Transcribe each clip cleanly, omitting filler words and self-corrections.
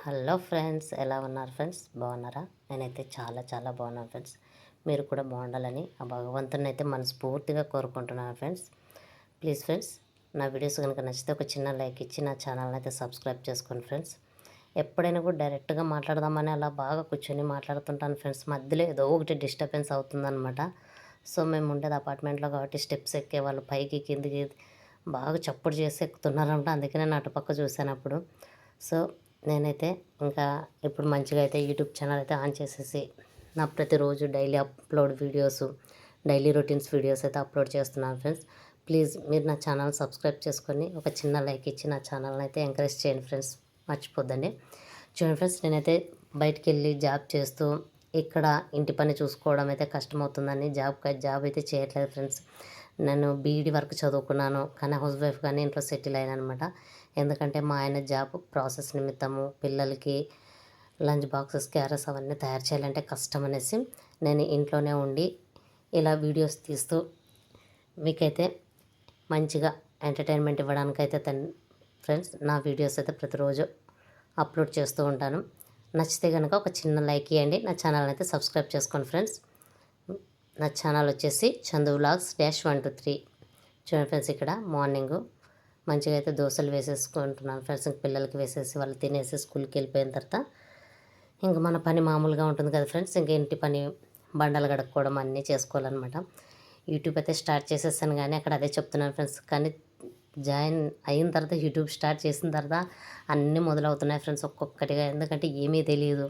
Hello friends, ఎలా ఉన్నారు friends? బాగున్నారా? నేనైతే చాలా చాలా బాగున్నాను ఫ్రెండ్స్. మీరు కూడా బాగుండాలని ఆ భగవంతుని అయితే మనస్ఫూర్తిగా కోరుకుంటున్నాను ఫ్రెండ్స్. ప్లీజ్ ఫ్రెండ్స్, నా వీడియోస్ కనుక నచ్చితే ఒక చిన్న లైక్ ఇచ్చి నా ఛానల్ని అయితే సబ్స్క్రైబ్ చేసుకోండి ఫ్రెండ్స్. ఎప్పుడైనా కూడా డైరెక్ట్గా మాట్లాడదామని అలా బాగా కూర్చొని మాట్లాడుతుంటాను ఫ్రెండ్స్. మధ్యలో ఏదో ఒకటి డిస్టర్బెన్స్ అవుతుందన్నమాట. సో మేము ఉండేది అపార్ట్మెంట్లో కాబట్టి స్టెప్స్ ఎక్కే వాళ్ళు పైకి కిందికి బాగా చప్పుడు చేసి ఎక్కుతున్నారంట. అందుకే నేను అటుపక్క చూశాను అప్పుడు. సో నేనైతే ఇంకా ఇప్పుడు మంచిగా అయితే యూట్యూబ్ ఛానల్ అయితే ఆన్ చేసేసి నా ప్రతిరోజు daily upload videos, daily routines videos అయితే అప్లోడ్ చేస్తున్నాను ఫ్రెండ్స్. ప్లీజ్ మీరు నా ఛానల్ సబ్స్క్రైబ్ చేసుకొని ఒక చిన్న లైక్ ఇచ్చి నా ఛానల్ని అయితే ఎంకరేజ్ చేయండి ఫ్రెండ్స్. మర్చిపోద్దండి. చూడండి ఫ్రెండ్స్, నేనైతే బయటికి వెళ్ళి జాబ్ చేస్తూ ఇక్కడ ఇంటి పని చూసుకోవడం అయితే కష్టమవుతుందని జాబ్ అయితే చేయట్లేదు ఫ్రెండ్స్. నేను బీఈడి వరకు చదువుకున్నాను, కానీ హౌస్ వైఫ్ కానీ ఇంట్లో సెటిల్ అయ్యాను అనమాట. ఎందుకంటే మా ఆయన జాబ్ ప్రాసెస్ నిమిత్తము పిల్లలకి లంచ్ బాక్సెస్, క్యారెట్స్ అవన్నీ తయారు చేయాలంటే కష్టం అనేసి నేను ఇంట్లోనే ఉండి ఇలా వీడియోస్ తీస్తూ మీకైతే మంచిగా ఎంటర్టైన్మెంట్ ఇవ్వడానికైతే ఫ్రెండ్స్ నా వీడియోస్ అయితే ప్రతిరోజు అప్లోడ్ చేస్తూ ఉంటాను. నచ్చితే కనుక ఒక చిన్న లైక్ ఇవ్వండి, నా ఛానల్ అయితే సబ్స్క్రైబ్ చేసుకోండి ఫ్రెండ్స్. నా ఛానల్ వచ్చేసి చందు వ్లాగ్స్ -123. చూడండి ఫ్రెండ్స్, ఇక్కడ మార్నింగు మంచిగా అయితే దోశలు వేసేసుకుంటున్నాను ఫ్రెండ్స్. పిల్లలకి వేసేసి వాళ్ళు తినేసి స్కూల్కి వెళ్ళిపోయిన తర్వాత ఇంక మన పని మామూలుగా ఉంటుంది కదా ఫ్రెండ్స్. ఇంక ఇంటి పని, బండలు కడుక్కోవడం అన్నీ చేసుకోవాలన్నమాట. యూట్యూబ్ అయితే స్టార్ట్ చేసేసాను, కానీ అక్కడ అదే చెప్తున్నాను ఫ్రెండ్స్. కానీ జాయిన్ అయిన తర్వాత యూట్యూబ్ స్టార్ట్ చేసిన తర్వాత అన్నీ మొదలవుతున్నాయి ఫ్రెండ్స్ ఒక్కొక్కటిగా. ఎందుకంటే ఏమీ తెలియదు.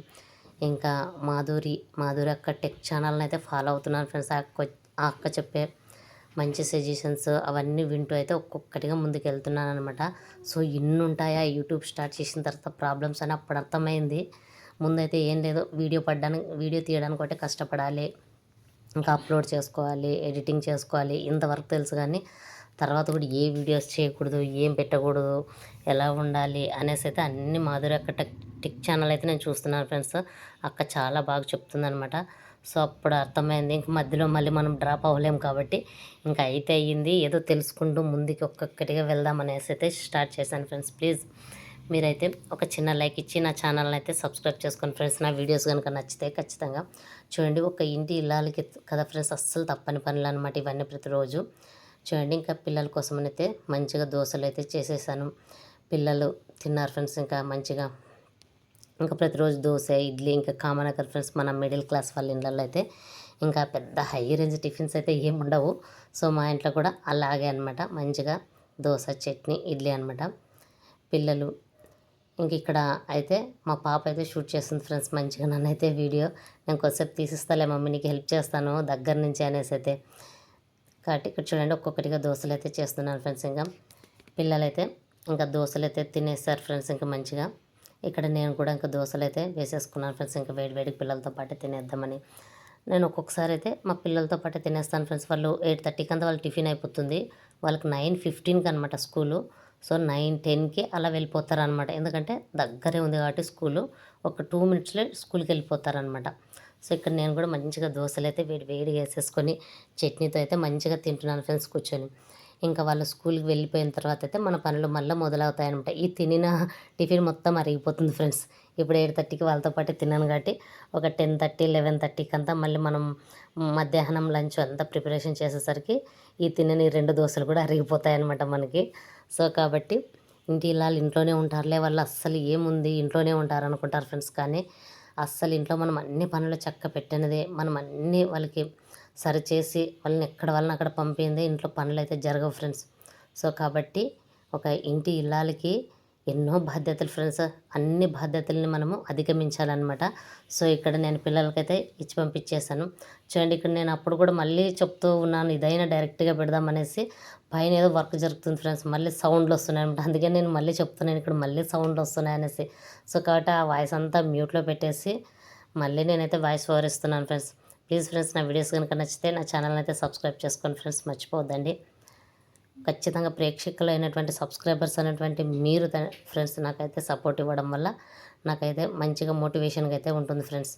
ఇంకా మాధురి అక్క టెక్ ఛానల్ని అయితే ఫాలో అవుతున్నాను ఫ్రెండ్స్. ఆ అక్క చెప్పే మంచి సజెషన్స్ అవన్నీ వింటూ అయితే ఒక్కొక్కటిగా ముందుకు వెళ్తున్నాను అనమాట. సో ఇన్ని ఉంటాయా యూట్యూబ్ స్టార్ట్ చేసిన తర్వాత ప్రాబ్లమ్స్ అని అప్పుడు అర్థమైంది. ముందైతే ఏం లేదు, వీడియో తీయడానికి ఒకటే కష్టపడాలి, ఇంకా అప్లోడ్ చేసుకోవాలి, ఎడిటింగ్ చేసుకోవాలి, ఇంతవరకు తెలుసు. కానీ తర్వాత కూడా ఏ వీడియోస్ చేయకూడదు, ఏం పెట్టకూడదు, ఎలా ఉండాలి అనేసి అయితే అన్ని మాధురి అక్క టెక్ ఛానల్ అయితే నేను చూస్తున్నాను ఫ్రెండ్స్. అక్క చాలా బాగా చెప్తుందనమాట. సో అప్పుడు అర్థమైంది. ఇంక మధ్యలో మళ్ళీ మనం డ్రాప్ అవ్వలేం కాబట్టి ఇంకా అయితే అయ్యింది. ఏదో తెలుసుకుంటూ ముందుకి ఒక్కొక్కటిగా వెళ్దాం అనేసి అయితే స్టార్ట్ చేశాను ఫ్రెండ్స్. ప్లీజ్ మీరైతే ఒక చిన్న లైక్ ఇచ్చి నా ఛానల్ని అయితే సబ్స్క్రైబ్ చేసుకోండి ఫ్రెండ్స్. నా వీడియోస్ కనుక నచ్చితే ఖచ్చితంగా చూడండి. ఒక ఇంటి ఇల్లాలకి కదా ఫ్రెండ్స్ అస్సలు తప్పని పనులు అనమాట ఇవన్నీ ప్రతిరోజు. చూడండి, ఇంకా పిల్లల కోసం అయితే మంచిగా దోశలు అయితే చేసేసాను. పిల్లలు తిన్నారు ఫ్రెండ్స్. ఇంకా మంచిగా ఇంకా ప్రతిరోజు దోశ, ఇడ్లీ ఇంకా కామన్ కదా ఫ్రెండ్స్ మన మిడిల్ క్లాస్ వాళ్ళ ఇళ్ళల్లో అయితే. ఇంకా పెద్ద హై రేంజ్ టిఫిన్స్ అయితే ఏమి ఉండవు. సో మా ఇంట్లో కూడా అలాగే అనమాట. మంచిగా దోశ, చట్నీ, ఇడ్లీ అనమాట. పిల్లలు ఇంక ఇక్కడ అయితే మా పాప అయితే షూట్ చేస్తుంది ఫ్రెండ్స్. మంచిగా నన్ను అయితే వీడియో నేను కొద్దిసేపు తీసిస్తాలే మమ్మీ, నీకు హెల్ప్ చేస్తాను దగ్గర నుంచి అనేసి అయితే. కాబట్టి ఇక్కడ చూడండి ఒక్కొక్కటిగా దోశలు అయితే చేస్తున్నాను ఫ్రెండ్స్. ఇంకా పిల్లలైతే ఇంకా దోశలు అయితే తినేస్తారు ఫ్రెండ్స్. ఇంకా మంచిగా ఇక్కడ నేను కూడా ఇంకా దోశలు అయితే వేసేసుకున్నాను ఫ్రెండ్స్. ఇంకా వేడివేడి పిల్లలతో పాటు తినేద్దామని నేను ఒక్కొక్కసారి అయితే మా పిల్లలతో పాటు తినేస్తాను ఫ్రెండ్స్. వాళ్ళు 8:30కి అంతా వాళ్ళు టిఫిన్ అయిపోతుంది. వాళ్ళకి 9:15కి అనమాట స్కూలు. సో 9:10కి అలా వెళ్ళిపోతారనమాట. ఎందుకంటే దగ్గరే ఉంది కాబట్టి స్కూలు, ఒక 2 మినిట్స్లో స్కూల్కి వెళ్ళిపోతారనమాట. సో ఇక్కడ నేను కూడా మంచిగా దోశలు అయితే వేడిగా వేసేసుకొని చట్నీతో అయితే మంచిగా తింటున్నాను ఫ్రెండ్స్ కూర్చొని. ఇంకా వాళ్ళు స్కూల్కి వెళ్ళిపోయిన తర్వాత అయితే మన పనులు మళ్ళీ మొదలవుతాయన్నమాట. ఈ తినిన టిఫిన్ మొత్తం అరిగిపోతుంది ఫ్రెండ్స్. ఇప్పుడు 8:30కి వాళ్ళతో పాటు తిన్నాను కాబట్టి ఒక 10:30, 11:30కి అంతా మళ్ళీ మనం మధ్యాహ్నం లంచ్ అంతా ప్రిపరేషన్ చేసేసరికి ఈ తినని 2 దోశలు కూడా అరిగిపోతాయి అన్నమాట మనకి. సో కాబట్టి ఇంటి ఇల్లాలు ఇంట్లోనే ఉంటారులే, వాళ్ళు అస్సలు ఏముంది ఇంట్లోనే ఉంటారు అనుకుంటారు ఫ్రెండ్స్. కానీ అస్సలు ఇంట్లో మనం అన్ని పనులు చక్క పెట్టినదే, మనం అన్నీ వాళ్ళకి సరిచేసి వాళ్ళని ఎక్కడ వాళ్ళని అక్కడ పంపిందే ఇంట్లో పనులు అయితే జరగవు ఫ్రెండ్స్. సో కాబట్టి ఒక ఇంటి ఇల్లాలకి ఎన్నో బాధ్యతలు ఫ్రెండ్స్. అన్ని బాధ్యతల్ని మనము అధిగమించాలన్నమాట. సో ఇక్కడ నేను పిల్లలకైతే ఇచ్చి పంపించేశాను. చూడండి, ఇక్కడ నేను అప్పుడు కూడా మళ్ళీ చెప్తూ ఉన్నాను, ఇదైనా డైరెక్ట్గా పెడదామనేసి. పైన ఏదో వర్క్ జరుగుతుంది ఫ్రెండ్స్, మళ్ళీ సౌండ్లు వస్తున్నాయి అనమాట. అందుకే నేను మళ్ళీ చెప్తున్నాను ఇక్కడ మళ్ళీ సౌండ్లు వస్తున్నాయి అనేసి. సో కాబట్టి ఆ వాయిస్ అంతా మ్యూట్లో పెట్టేసి మళ్ళీ నేనైతే వాయిస్ ఓవర్ ఇస్తున్నాను ఫ్రెండ్స్. ప్లీజ్ ఫ్రెండ్స్, నా వీడియోస్ కనుక నచ్చితే నా ఛానల్ని అయితే సబ్స్క్రైబ్ చేసుకోండి ఫ్రెండ్స్, మర్చిపోవద్దండి. ఖచ్చితంగా ప్రేక్షకులైనటువంటి సబ్స్క్రైబర్స్ అనేటువంటి మీరు ఫ్రెండ్స్ నాకైతే సపోర్ట్ ఇవ్వడం వల్ల నాకైతే మంచిగా మోటివేషన్గా అయితే ఉంటుంది ఫ్రెండ్స్.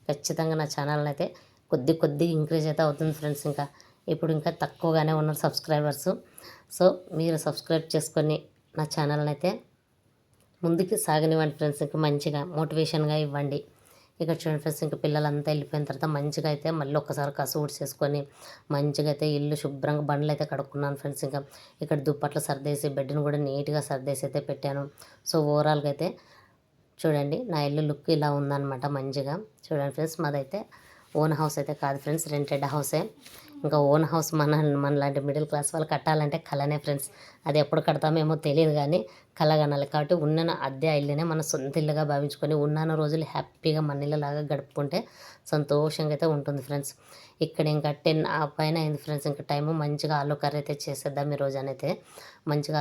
ఖచ్చితంగా నా ఛానల్ని అయితే కొద్ది ఇంక్రీజ్ అయితే అవుతుంది ఫ్రెండ్స్. ఇప్పుడు ఇంకా తక్కువగానే ఉన్నారు సబ్స్క్రైబర్స్. సో మీరు సబ్స్క్రైబ్ చేసుకొని నా ఛానల్ని అయితే ముందుకు సాగనివ్వండి ఫ్రెండ్స్. ఇంకా మంచిగా మోటివేషన్గా ఇవ్వండి. ఇక్కడ చూడండి ఫ్రెండ్స్, ఇంకా పిల్లలంతా వెళ్ళిపోయిన తర్వాత మంచిగా అయితే మళ్ళీ ఒక్కసారి కసు ఊడ్చేసుకొని మంచిగా అయితే ఇల్లు శుభ్రంగా బండ్లు అయితే కడుక్కున్నాను ఫ్రెండ్స్. ఇంకా ఇక్కడ దుప్పట్లు సర్దేసి బెడ్ని కూడా నీట్గా సర్దేసి అయితే పెట్టాను. సో ఓవరాల్గా అయితే చూడండి నా ఇల్లు లుక్ ఇలా ఉందన్నమాట. మంచిగా చూడండి ఫ్రెండ్స్, మాదైతే ఓన్ హౌస్ అయితే కాదు ఫ్రెండ్స్, రెంటెడ్ హౌసే. ఇంకా ఓన్ హౌస్ మనలాంటి మిడిల్ క్లాస్ వాళ్ళు కట్టాలంటే కలనే ఫ్రెండ్స్. అది ఎప్పుడు కడతామేమో తెలియదు కానీ కల కనాలి. కాబట్టి ఉన్న అద్దె ఇల్లునే మన సొంత ఇల్లుగా భావించుకొని ఉన్న రోజులు హ్యాపీగా మన ఇళ్ళలాగా గడుపుకుంటే సంతోషంగా అయితే ఉంటుంది ఫ్రెండ్స్. ఇక్కడ ఇంకా 10 ఆ పైన అయింది ఫ్రెండ్స్. ఇంకా టైము మంచిగా ఆలు కర్రీ అయితే చేసేద్దాం ఈ రోజనైతే. మంచిగా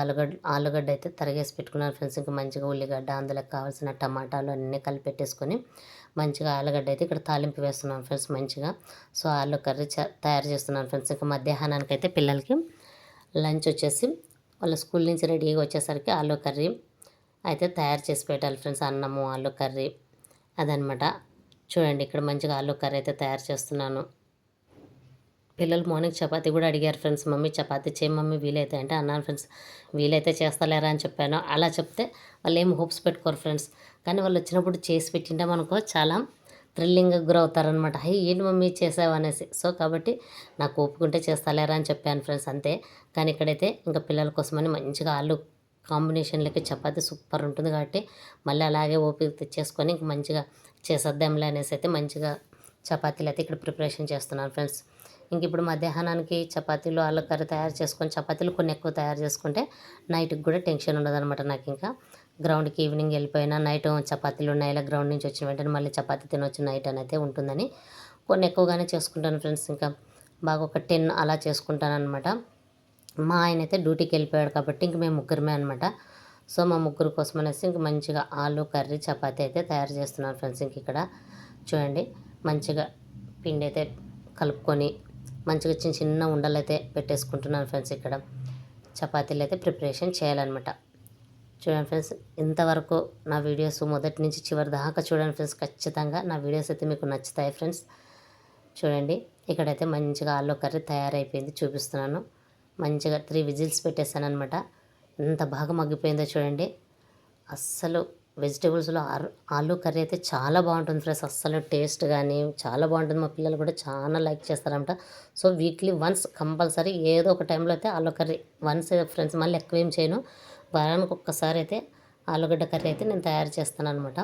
ఆలుగడ్డ అయితే తరిగేసి పెట్టుకున్నాను ఫ్రెండ్స్. ఇంకా మంచిగా ఉల్లిగడ్డ, అందులోకి కావాల్సిన టమాటాలు అన్నీ కలిపి పెట్టేసుకొని మంచిగా ఆలుగడ్డ అయితే ఇక్కడ తాలింపు వేస్తున్నాను ఫ్రెండ్స్ మంచిగా. సో ఆలు కర్రీ తయారు చేస్తున్నాను ఫ్రెండ్స్. ఇంకా మధ్యాహ్నానికి అయితే పిల్లలకి లంచ్ వచ్చేసి వాళ్ళ స్కూల్ నుంచి రెడీగా వచ్చేసరికి ఆలు కర్రీ అయితే తయారు చేసి పెట్టాలి ఫ్రెండ్స్. అన్నము, ఆలు కర్రీ అదనమాట. చూడండి ఇక్కడ మంచిగా ఆలు కర్రీ అయితే తయారు చేస్తున్నాను. పిల్లలు మార్నింగ్ చపాతీ కూడా అడిగారు ఫ్రెండ్స్, మమ్మీ చపాతీ చేయి మమ్మీ వీలైతే అంటే అన్నాను ఫ్రెండ్స్. వీలైతే చేస్తలేరా అని చెప్పాను. అలా చెప్తే వాళ్ళు ఏం హోప్స్ పెట్టుకోరు ఫ్రెండ్స్. కానీ వాళ్ళు వచ్చినప్పుడు చేసి పెట్టింటాం అనుకో చాలా థ్రిల్లింగ్గా గురవుతారనమాట. హై ఏంటి మమ్మీ చేసావు అనేసి. సో కాబట్టి నాకు ఒప్పుకుంటే చేస్తలేరా అని చెప్పాను ఫ్రెండ్స్ అంతే. కానీ ఇక్కడైతే ఇంకా పిల్లల కోసమని మంచిగా ఆలు కాంబినేషన్లకి చపాతీ సూపర్ ఉంటుంది కాబట్టి మళ్ళీ అలాగే ఓపిక తెచ్చేసుకొని ఇంక మంచిగా చేసేద్దాంలే అనేసి అయితే మంచిగా చపాతీలు అయితే ఇక్కడ ప్రిపరేషన్ చేస్తున్నాను ఫ్రెండ్స్. ఇంక ఇప్పుడు మధ్యాహ్నానికి చపాతీలు ఆలు కర్రీ తయారు చేసుకొని చపాతీలు కొన్ని ఎక్కువ తయారు చేసుకుంటే నైట్కి కూడా టెన్షన్ ఉండదన్నమాట నాకు. ఇంకా గ్రౌండ్కి ఈవినింగ్ వెళ్ళిపోయినా నైట్ చపాతీలు ఉన్నాయి, ఇలా గ్రౌండ్ నుంచి వచ్చిన వెంటనే మళ్ళీ చపాతీ తినొచ్చు నైట్ అని అయితే ఉంటుందని కొన్ని ఎక్కువగానే చేసుకుంటాను ఫ్రెండ్స్. ఇంకా బాగా ఒక 10 అలా చేసుకుంటాను అనమాట. మా ఆయన అయితే డ్యూటీకి వెళ్ళిపోయాడు కాబట్టి ఇంక మేము ముగ్గురమే అనమాట. సో మా ముగ్గురు కోసం అనేసి ఇంక మంచిగా ఆలు కర్రీ చపాతీ అయితే తయారు చేస్తున్నాను ఫ్రెండ్స్. ఇంక ఇక్కడ చూడండి మంచిగా పిండి అయితే కలుపుకొని మంచిగా చిన్న చిన్న ఉండలు అయితే పెట్టేసుకుంటున్నాను ఫ్రెండ్స్. ఇక్కడ చపాతీలు అయితే ప్రిపరేషన్ చేయాలన్నమాట. చూడండి ఫ్రెండ్స్, ఇంతవరకు నా వీడియోస్ మొదటి నుంచి చివరి దాకా చూడండి ఫ్రెండ్స్. ఖచ్చితంగా నా వీడియోస్ అయితే మీకు నచ్చుతాయి ఫ్రెండ్స్. చూడండి ఇక్కడైతే మంచిగా ఆలు కర్రీ తయారైపోయింది చూపిస్తున్నాను. మంచిగా 3 విజిల్స్ పెట్టేశాను అనమాట. ఎంత బాగా మగ్గిపోయిందో చూడండి. అస్సలు వెజిటేబుల్స్లో ఆలు కర్రీ అయితే చాలా బాగుంటుంది ఫ్రెండ్స్. అస్సలు టేస్ట్ కానీ చాలా బాగుంటుంది. మా పిల్లలు కూడా చాలా లైక్ చేస్తారన్నమాట. సో వీక్లీ వన్స్ కంపల్సరీ ఏదో ఒక టైంలో అయితే ఆలు కర్రీ వన్స్ ఫ్రెండ్స్. మళ్ళీ ఎక్కువ ఏం చేయను, వారానికి ఒక్కసారి అయితే ఆలుగడ్డ కర్రీ అయితే నేను తయారు చేస్తాను అనమాట.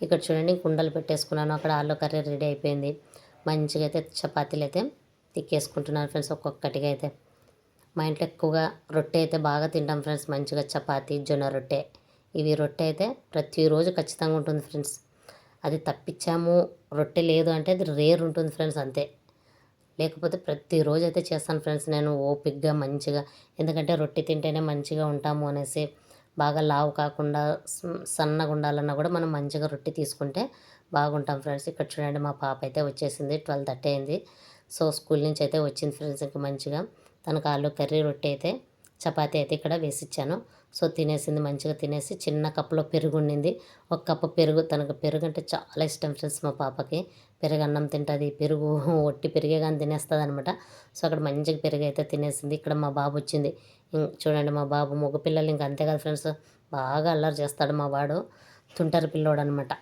ఇక్కడ చూడండి కుండలు పెట్టేసుకున్నాను. అక్కడ ఆలు కర్రీ రెడీ అయిపోయింది. మంచిగా అయితే చపాతీలు అయితే తిక్కేసుకుంటున్నాను ఫ్రెండ్స్ ఒక్కొక్కటిగా అయితే. మా ఇంట్లో ఎక్కువగా రొట్టె అయితే బాగా తింటాం ఫ్రెండ్స్. మంచిగా చపాతీ, జొన్న రొట్టె, ఇవి రొట్టె అయితే ప్రతిరోజు ఖచ్చితంగా ఉంటుంది ఫ్రెండ్స్. అది తప్పించాము రొట్టె లేదు అంటే అది రేర్ ఉంటుంది ఫ్రెండ్స్ అంతే. లేకపోతే ప్రతిరోజు అయితే చేస్తాను ఫ్రెండ్స్ నేను ఓపిక్గా మంచిగా. ఎందుకంటే రొట్టె తింటేనే మంచిగా ఉంటాము అనేసి, బాగా లావు కాకుండా సన్నగా ఉండాలన్నా కూడా మనం మంచిగా రొట్టె తీసుకుంటే బాగుంటాం ఫ్రెండ్స్. ఇక్కడ చూడండి మా పాప అయితే వచ్చేసింది, 12:30 అయింది. సో స్కూల్ నుంచి అయితే వచ్చింది ఫ్రెండ్స్. ఇంకా మంచిగా తనకు ఆలు కర్రీ, రొట్టె అయితే చపాతీ అయితే ఇక్కడ వేసిచ్చాను. సో తినేసింది, మంచిగా తినేసి చిన్న కప్పులో పెరుగు ఉండింది, ఒక కప్పు పెరుగు. తనకు పెరుగు అంటే చాలా ఇష్టం ఫ్రెండ్స్ మా పాపకి. పెరుగు అన్నం తింటుంది, పెరుగు ఒట్టి పెరిగే కానీ తినేస్తుంది అనమాట. సో అక్కడ మంచిగా పెరుగు అయితే తినేసింది. ఇక్కడ మా బాబు వచ్చింది. చూడండి మా బాబు మగపిల్లలు ఇంకా అంతే కదా ఫ్రెండ్స్, బాగా అల్లరి చేస్తాడు మా వాడు. తుంటరి పిల్లోడు అనమాట.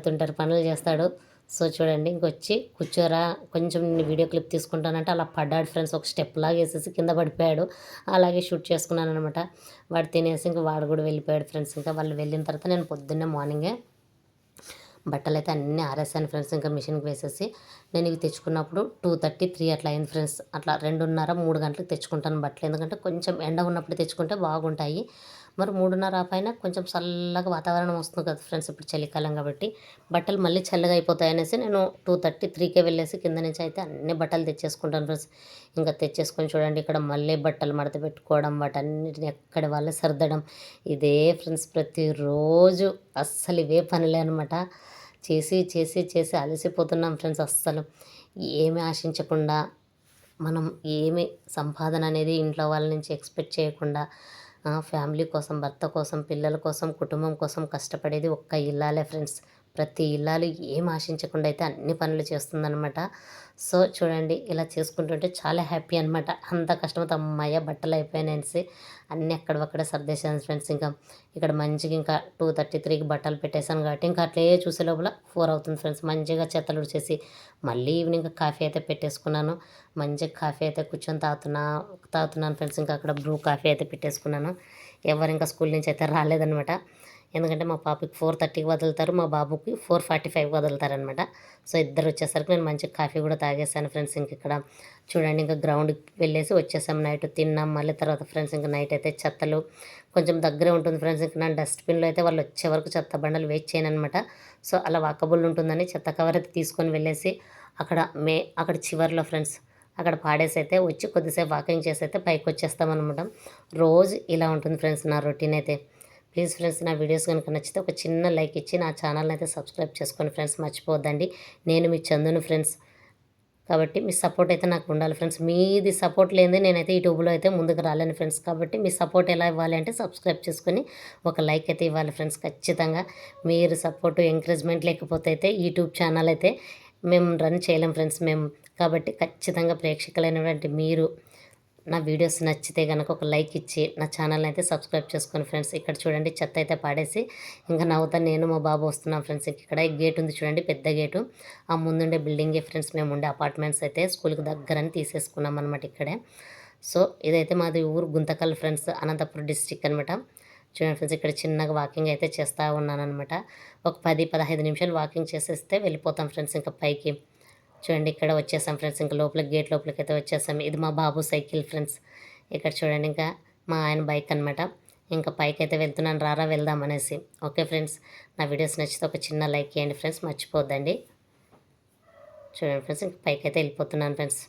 తుంటరి పనులు చేస్తాడు. సో చూడండి ఇంకొచ్చి కూర్చోరా కొంచెం వీడియో క్లిప్ తీసుకుంటానంటే అలా పడ్డాడు ఫ్రెండ్స్. ఒక స్టెప్ లాగా వేసేసి కింద పడిపోయాడు. అలాగే షూట్ చేసుకున్నాను అనమాట. వాడు తినేసి ఇంకా వాడు కూడా వెళ్ళిపోయాడు ఫ్రెండ్స్. ఇంకా వాళ్ళు వెళ్ళిన తర్వాత నేను పొద్దున్నే మార్నింగే బట్టలు అయితే అన్నీ ఆరేసాను ఫ్రెండ్స్. ఇంకా మిషన్కి వేసేసి నేను ఇవి తెచ్చుకున్నప్పుడు 2:30, 3 అట్లా అయింది ఫ్రెండ్స్. అట్లా 2:30, 3 గంటలకు తెచ్చుకుంటాను బట్టలు. ఎందుకంటే కొంచెం ఎండ ఉన్నప్పుడు తెచ్చుకుంటే బాగుంటాయి. మరి 3:30 ఆ పైన కొంచెం చల్లగా వాతావరణం వస్తుంది కదా ఫ్రెండ్స్, ఇప్పుడు చలికాలం కాబట్టి బట్టలు మళ్ళీ చల్లగా అయిపోతాయి అనేసి నేను 2:30, 3కే వెళ్ళేసి కింద నుంచి అయితే అన్ని బట్టలు తెచ్చేసుకుంటాను ఫ్రెండ్స్. ఇంకా తెచ్చేసుకొని చూడండి ఇక్కడ మళ్ళీ బట్టలు మడత పెట్టుకోవడం, వాటన్నిటిని ఎక్కడ వాళ్ళే సర్దడం, ఇదే ఫ్రెండ్స్ ప్రతిరోజు. అస్సలు ఇవే పనులే అనమాట. చేసి చేసి చేసి అలసిపోతున్నాం ఫ్రెండ్స్. అస్సలు ఏమి ఆశించకుండా, మనం ఏమి సంపాదన అనేది ఇంట్లో వాళ్ళ నుంచి ఎక్స్పెక్ట్ చేయకుండా ఫ్యామిలీ కోసం, భర్త కోసం, పిల్లల కోసం, కుటుంబం కోసం కష్టపడేది ఒక్క ఇల్లాలే ఫ్రెండ్స్. ప్రతి ఇల్లాలు ఏం ఆశించకుండా అయితే అన్ని పనులు చేస్తుందనమాట. సో చూడండి ఇలా చేసుకుంటుంటే చాలా హ్యాపీ అనమాట. అంత కష్టంతో అమ్మయ్య బట్టలు అయిపోయాయనేసి అన్నీ అక్కడక్కడే సర్దేశాను ఫ్రెండ్స్. ఇంకా ఇక్కడ మంచిగా ఇంకా 2:33కి బట్టలు పెట్టేశాను కాబట్టి ఇంకా అట్లే చూసే లోపల 4 అవుతుంది ఫ్రెండ్స్. మంచిగా చెత్తలు ఉడిచేసి మళ్ళీ ఈవినింగ్ కాఫీ అయితే పెట్టేసుకున్నాను. మంచిగా కాఫీ అయితే కూర్చొని తాగుతున్నాను ఫ్రెండ్స్. ఇంకా అక్కడ బ్రూ కాఫీ అయితే పెట్టేసుకున్నాను. ఎవరు ఇంకా స్కూల్ నుంచి అయితే రాలేదనమాట. ఎందుకంటే మా పాపకి 4:30కి వదులుతారు, మా బాబుకి 4:45కి వదులుతారనమాట. సో ఇద్దరు వచ్చేసరికి నేను మంచిగా కాఫీ కూడా తాగేసాను ఫ్రెండ్స్. ఇంక ఇక్కడ చూడండి ఇంకా గ్రౌండ్కి వెళ్ళేసి వచ్చేసాం. నైట్ తిన్నాం. మళ్ళీ తర్వాత ఫ్రెండ్స్ ఇంకా నైట్ అయితే చెత్తలు కొంచెం దగ్గరే ఉంటుంది ఫ్రెండ్స్. ఇంకా నా డస్ట్బిన్లో అయితే వాళ్ళు వచ్చే వరకు చెత్త బండలు వేస్ట్ చేయను అనమాట. సో అలా వాకబుల్ ఉంటుందని చెత్త కవర్ అయితే తీసుకొని వెళ్ళేసి అక్కడ చివరిలో ఫ్రెండ్స్ అక్కడ పాడేసి అయితే వచ్చి కొద్దిసేపు వాకింగ్ చేసి అయితే పైకి వచ్చేస్తామన్నమాట. రోజు ఇలా ఉంటుంది ఫ్రెండ్స్ నా రొటీన్ అయితే. ప్లీజ్ ఫ్రెండ్స్ నా వీడియోస్ కనుక నచ్చితే ఒక చిన్న లైక్ ఇచ్చి నా ఛానల్ని అయితే సబ్స్క్రైబ్ చేసుకోండి ఫ్రెండ్స్, మర్చిపోవద్దండి. నేను మీ చందును ఫ్రెండ్స్, కాబట్టి మీ సపోర్ట్ అయితే నాకు ఉండాలి ఫ్రెండ్స్. మీది సపోర్ట్ లేనిదే నేనైతే యూట్యూబ్లో అయితే ముందుకు రాలేను ఫ్రెండ్స్. కాబట్టి మీ సపోర్ట్ ఎలా ఇవ్వాలి అంటే సబ్స్క్రైబ్ చేసుకొని ఒక లైక్ అయితే ఇవ్వాలి ఫ్రెండ్స్ ఖచ్చితంగా. మీరు సపోర్ట్ ఎంకరేజ్మెంట్ లేకపోతే అయితే యూట్యూబ్ ఛానల్ అయితే మేము రన్ చేయలేం ఫ్రెండ్స్ మేము. కాబట్టి ఖచ్చితంగా ప్రేక్షకులైనటువంటి మీరు నా వీడియోస్ నచ్చితే కనుక ఒక లైక్ ఇచ్చి నా ఛానల్ని అయితే సబ్స్క్రైబ్ చేసుకోండి ఫ్రెండ్స్. ఇక్కడ చూడండి చెత్త అయితే పాడేసి ఇంకా నవ్వుతాను నేను మా బాబు వస్తున్నాం ఫ్రెండ్స్. ఇక్కడ గేట్ ఉంది చూడండి, పెద్ద గేటు. ఆ ముందుండే బిల్డింగే ఫ్రెండ్స్ మేము ఉండే అపార్ట్మెంట్స్ అయితే స్కూల్కి దగ్గరని తీసేసుకున్నాం అనమాట ఇక్కడే. సో ఇదైతే మాది ఊరు గుంతకల్ ఫ్రెండ్స్, అనంతపురం డిస్టిక్ అనమాట. చూడండి ఫ్రెండ్స్ ఇక్కడ చిన్నగా వాకింగ్ అయితే చేస్తూ ఉన్నాను అనమాట. ఒక 10-15 నిమిషాలు వాకింగ్ చేసేస్తే వెళ్ళిపోతాం ఫ్రెండ్స్ ఇంకా పైకి. చూడండి ఇక్కడ వచ్చేసాం ఫ్రెండ్స్. ఇంకా లోపలికి గేట్ లోపలికి అయితే వచ్చేసాం. ఇది మా బాబు సైకిల్ ఫ్రెండ్స్. ఇక్కడ చూడండి ఇంకా మా ఆయన బైక్ అనమాట. ఇంకా పైకి అయితే వెళ్తున్నాను, రారా వెళ్దాం అనేసి. ఓకే ఫ్రెండ్స్, నా వీడియోస్ నచ్చితే ఒక చిన్న లైక్ చేయండి ఫ్రెండ్స్, మర్చిపోద్దండి. చూడండి ఫ్రెండ్స్ ఇంకా పైకి అయితే వెళ్ళిపోతున్నాను ఫ్రెండ్స్.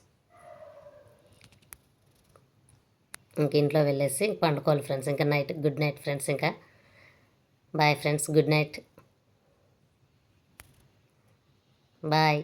ఇంక ఇంట్లో వెళ్ళేసి పండుకోవాలి ఫ్రెండ్స్. ఇంకా నైట్ గుడ్ నైట్ ఫ్రెండ్స్. ఇంకా bye friends, good night, bye.